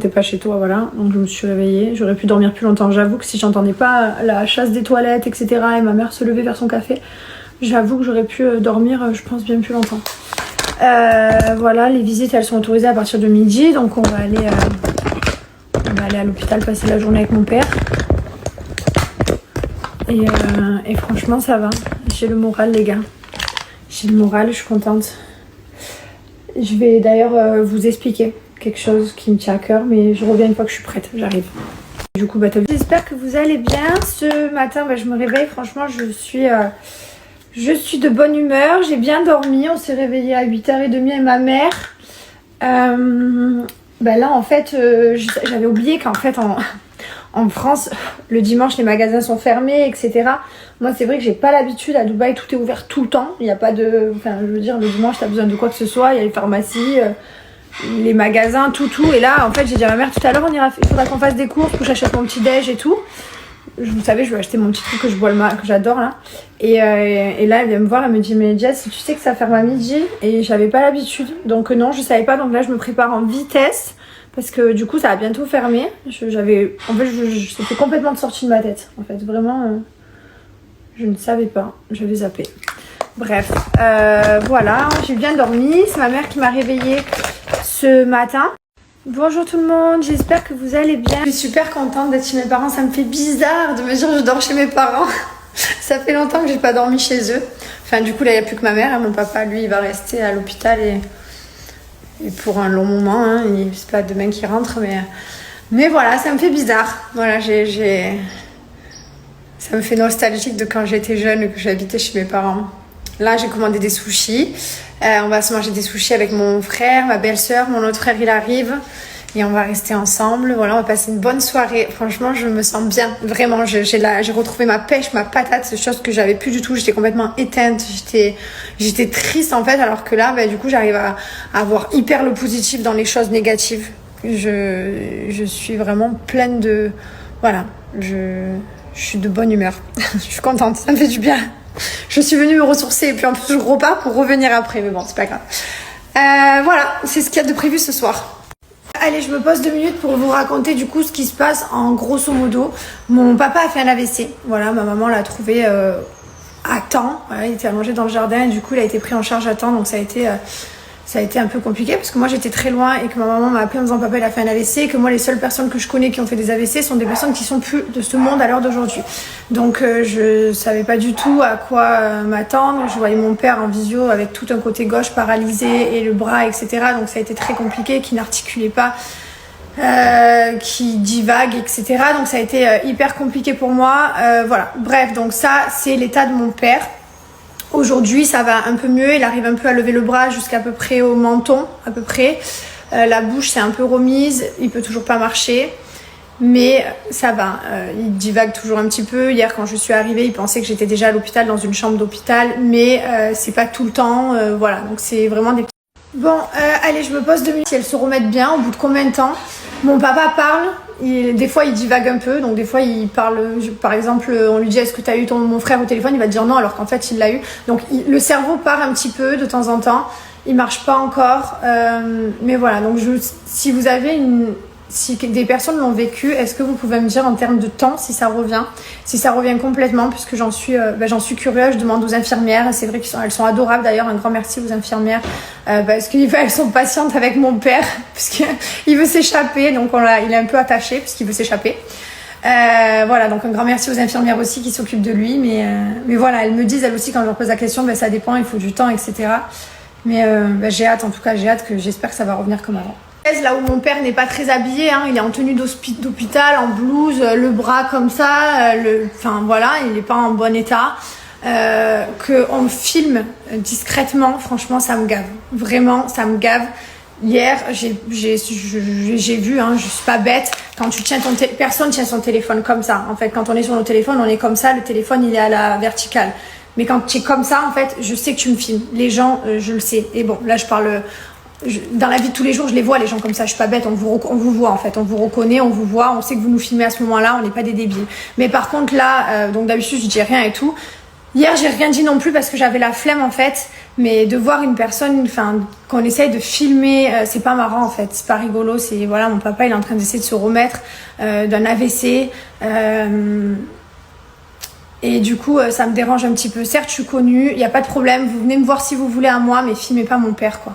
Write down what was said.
T'es pas chez toi, voilà, donc je me suis réveillée. J'aurais pu dormir plus longtemps. J'avoue que si j'entendais pas la chasse des toilettes, etc., et ma mère se lever vers son café, j'avoue que j'aurais pu dormir, je pense, bien plus longtemps. Voilà, les visites, elles sont autorisées à partir de midi, donc on va aller à l'hôpital passer la journée avec mon père. Et franchement, ça va. J'ai le moral, les gars. J'ai le moral, je suis contente. Je vais d'ailleurs vous expliquer quelque chose qui me tient à cœur, mais je reviens une fois que je suis prête, j'arrive. Du coup, j'espère que vous allez bien. Ce matin, je me réveille, franchement, je suis de bonne humeur, j'ai bien dormi. On s'est réveillé à 8h30 avec ma mère. Là, en fait, j'avais oublié qu'en fait, en France, le dimanche, les magasins sont fermés, etc. Moi, c'est vrai que j'ai pas l'habitude. À Dubaï, tout est ouvert tout le temps. Il n'y a pas de... Enfin, je veux dire, le dimanche, t'as besoin de quoi que ce soit. Il y a les pharmacies... les magasins, tout. Et là, en fait, j'ai dit à ma mère tout à l'heure, il faudra qu'on fasse des courses, que j'achète mon petit déj et tout. Vous savez, je vais acheter mon petit truc que je bois que j'adore là. Et là, elle vient me voir, elle me dit, mais Jess, tu sais que ça ferme à midi? Et j'avais pas l'habitude. Donc non, je savais pas. Donc là, je me prépare en vitesse. Parce que du coup, ça va bientôt fermer. C'était complètement sorti de ma tête. En fait, vraiment, je ne savais pas. J'avais zappé. Bref, voilà, j'ai bien dormi. C'est ma mère qui m'a réveillée ce matin. Bonjour tout le monde, j'espère que vous allez bien. Je suis super contente d'être chez mes parents. Ça me fait bizarre de me dire que je dors chez mes parents. Ça fait longtemps que j'ai pas dormi chez eux. Enfin, du coup, là, il n'y a plus que ma mère. Mon papa, lui, il va rester à l'hôpital et pour un long moment. Hein. C'est pas demain qu'il rentre, mais voilà, ça me fait bizarre. Voilà, ça me fait nostalgique de quand j'étais jeune et que j'habitais chez mes parents. Là, j'ai commandé des sushis. On va se manger des sushis avec mon frère, ma belle-sœur. Mon autre frère, il arrive. Et on va rester ensemble. Voilà, on va passer une bonne soirée. Franchement, je me sens bien. Vraiment, j'ai retrouvé ma pêche, ma patate. C'est chose que j'avais plus du tout. J'étais complètement éteinte. J'étais triste, en fait. Alors que là, du coup, j'arrive à avoir hyper le positif dans les choses négatives. Je suis vraiment pleine de... Voilà. Je suis de bonne humeur. Je suis contente. Ça me fait du bien. Je suis venue me ressourcer et puis en plus je repars pour revenir après, mais bon, c'est pas grave. Voilà, c'est ce qu'il y a de prévu ce soir. Allez, je me pose 2 minutes pour vous raconter du coup ce qui se passe en grosso modo. Mon papa a fait un AVC. Voilà, ma maman l'a trouvé à temps. Voilà, il était allongé dans le jardin et du coup il a été pris en charge à temps, donc ça a été un peu compliqué parce que moi j'étais très loin et que ma maman m'a appelé en me disant papa il a fait un AVC et que moi les seules personnes que je connais qui ont fait des AVC sont des personnes qui sont plus de ce monde à l'heure d'aujourd'hui. Donc je savais pas du tout à quoi m'attendre. Je voyais mon père en visio avec tout un côté gauche paralysé et le bras, etc. Donc ça a été très compliqué, qui n'articulait pas, qui divague, etc. Donc ça a été hyper compliqué pour moi. Voilà, bref, donc ça c'est l'état de mon père. Aujourd'hui, ça va un peu mieux. Il arrive un peu à lever le bras jusqu'à peu près au menton, à peu près. La bouche s'est un peu remise. Il peut toujours pas marcher, mais ça va. Il divague toujours un petit peu. Hier, quand je suis arrivée, il pensait que j'étais déjà à l'hôpital, dans une chambre d'hôpital, mais c'est pas tout le temps. Voilà, donc c'est vraiment des petits... Bon, allez, je me pose 2 minutes. Si elles se remettent bien, au bout de combien de temps? Mon papa parle. Des fois il divague un peu, donc des fois il parle, par exemple on lui dit est-ce que tu as eu mon frère au téléphone, il va te dire non alors qu'en fait il l'a eu, donc le cerveau part un petit peu de temps en temps, il marche pas encore, mais voilà, donc si vous avez si des personnes l'ont vécu, est-ce que vous pouvez me dire en termes de temps si ça revient complètement, puisque j'en suis curieuse, je demande aux infirmières, c'est vrai qu'elles sont adorables d'ailleurs, un grand merci aux infirmières, parce qu'elles sont patientes avec mon père, puisqu'il veut s'échapper, donc il est un peu attaché, puisqu'il veut s'échapper. Voilà, donc un grand merci aux infirmières aussi qui s'occupent de lui, mais voilà, elles me disent elles aussi quand je leur pose la question, ça dépend, il faut du temps, etc. Mais j'ai hâte, en tout cas j'espère que ça va revenir comme avant. Là où mon père n'est pas très habillé, hein, il est en tenue d'hôpital, en blouse, le bras comme ça, enfin voilà, il n'est pas en bon état. Qu'on filme discrètement, franchement ça me gave, vraiment ça me gave. Hier j'ai vu, hein, je suis pas bête, quand tu tiens personne tient son téléphone comme ça, en fait quand on est sur nos téléphones on est comme ça, le téléphone il est à la verticale, mais quand tu es comme ça en fait je sais que tu me filmes, les gens je le sais, et bon là je parle... dans la vie de tous les jours, je les vois les gens comme ça, je suis pas bête, on vous voit en fait, on vous reconnaît, on vous voit, on sait que vous nous filmez à ce moment-là, on n'est pas des débiles. Mais par contre là, donc d'habitude je dis rien et tout. Hier j'ai rien dit non plus parce que j'avais la flemme en fait, Mais de voir une personne, enfin, qu'on essaye de filmer, c'est pas marrant en fait, c'est pas rigolo. C'est voilà, mon papa il est en train d'essayer de se remettre d'un AVC. Et du coup, ça me dérange un petit peu. Certes, je suis connue, il n'y a pas de problème. Vous venez me voir si vous voulez à moi, mais filmez pas mon père, quoi.